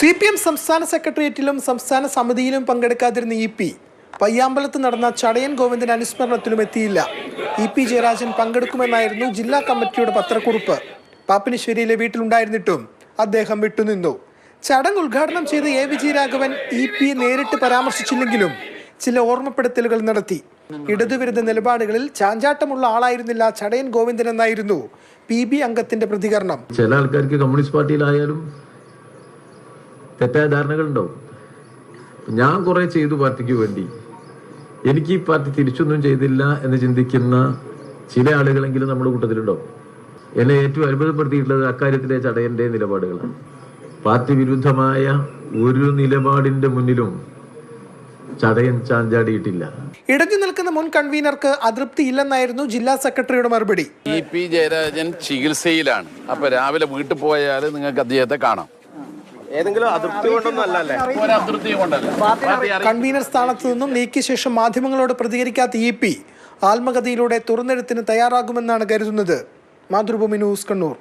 CPM സംസ്ഥാന സെക്രട്ടേറിയറ്റിലും സംസ്ഥാന സമിതിയിലും പങ്കെടുക്കാതിരുന്ന EP പയ്യാമ്പലത്ത് നടന്ന ചടയൻ ഗോവിന്ദൻ അനുസ്മരണത്തിലും എത്തിയില്ല. EP ജയരാജൻ പങ്കെടുക്കുമെന്നായിരുന്നു ജില്ലാ കമ്മിറ്റിയുടെ പത്രക്കുറിപ്പ്. പാപ്പിനിശ്ശേരിയിലെ വീട്ടിലുണ്ടായിരുന്നിട്ടും അദ്ദേഹം വിട്ടുനിന്നു. ചടങ്ങ് ഉദ്ഘാടനം ചെയ്ത AVG രാഘവൻ EP നേരിട്ട് പരാമർശിച്ചില്ലെങ്കിലും ചില ഓർമ്മപ്പെടുത്തലുകൾ നടത്തി. ഇടതുവിരുദ്ധ നിലപാടുകളിൽ ചാഞ്ചാട്ടമുള്ള ആളായിരുന്നില്ല ചടയൻ ഗോവിന്ദൻ എന്നായിരുന്നു PB അംഗത്തിന്റെ പ്രതികരണം. ചില ആൾക്കാർക്ക് കമ്മ്യൂണിസ്റ്റ് പാർട്ടിയിലായാലും തെറ്റായ ധാരണകളുണ്ടാവും. ഞാൻ കുറെ ചെയ്തു പാർട്ടിക്ക് വേണ്ടി, എനിക്ക് ഈ പാർട്ടി തിരിച്ചൊന്നും ചെയ്തില്ല എന്ന് ചിന്തിക്കുന്ന ചില ആളുകളെങ്കിലും നമ്മുടെ കൂട്ടത്തിലുണ്ടാവും. എന്നെ ഏറ്റവും അത്ഭുതപ്പെടുത്തിയിട്ടുള്ളത് അക്കാര്യത്തിലെ ചടയന്റെ നിലപാടുകളാണ്. പാർട്ടി വിരുദ്ധമായ ഒരു നിലപാടിന്റെ മുന്നിലും ചടയൻ ചാഞ്ചാടിയിട്ടില്ല. ഇടഞ്ഞു നിൽക്കുന്ന മുൻ കൺവീനർക്ക് അതൃപ്തിയില്ലെന്നായിരുന്നു ജില്ലാ സെക്രട്ടറിയുടെ മറുപടി. EP ജയരാജൻ ചികിത്സയിലാണ്. അപ്പൊ രാവിലെ വീട്ടിൽ പോയാൽ നിങ്ങൾക്ക് അദ്ദേഹത്തെ കാണാം. ഏതെങ്കിലും അതൃപ്തി കൊണ്ടൊന്നല്ലേ? കൺവീനർ സ്ഥാനത്ത് നിന്നും നീക്കിയ ശേഷം മാധ്യമങ്ങളോട് പ്രതികരിക്കാത്ത EP ആത്മകഥയിലൂടെ തുറന്നെഴുത്തിന് തയ്യാറാകുമെന്നാണ് കരുതുന്നത്. മാതൃഭൂമി ന്യൂസ്, കണ്ണൂർ.